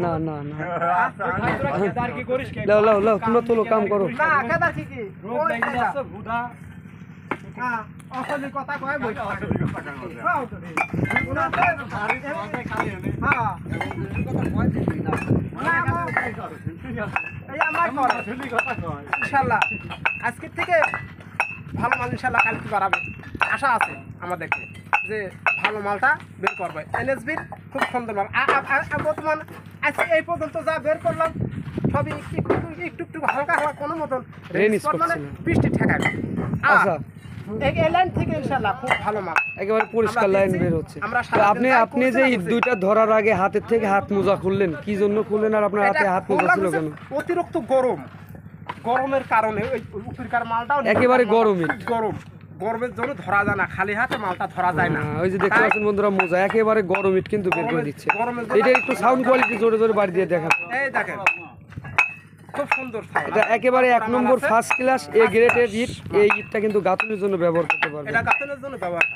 না না না লাও লাও লাও তোমরা তোলো কাম করো কথা কয় ইনশাল্লাহ আজকের থেকে ভালো মাল ইনশাল্লাহ কালকে বাড়াবে আশা আছে আমাদেরকে যে ভালো মালটা বের করবে এনএসবির খুব সুন্দর মাল বর্তমান আজকে এই পর্যন্ত যা বের করলাম সবই একটু একটু হালকা হালকা কোনো মতন মানে বৃষ্টি ঠেকাবে এই লাইন থেকে ইনশাআল্লাহ খুব ভালো মাল একেবারে পরিষ্কার লাইন বের হচ্ছে। আপনি আপনি যে ঈদ দুইটা ধরার আগে হাতের থেকে হাত মোজা খুললেন কি জন্য খুললেন আর আপনার হাতে হাত মোজা ছিল কেন? অতিরিক্ত গরমের কারণে ওই উপরকার মালটাও একেবারে গরমের গরমের জন্য ধরা যায় না, খালি হাতে মালটা ধরা যায় না। ওই যে দেখতে পাচ্ছেন বন্ধুরা মোজা একেবারে গরম ইট কিন্তু বের করে দিচ্ছে। এটা একটু সাউন্ড কোয়ালিটি জোরে জোরে বাড়ি দিয়ে দেখান। এই দেখেন খুব সুন্দর, এটা একেবারে 1 নম্বর ফার্স্ট ক্লাস এ গ্রেডের ইট। এই ইটটা কিন্তু গাঁথনির জন্য ব্যবহার করতে পারবেন। এটা গাঁথনির জন্য ব্যবহার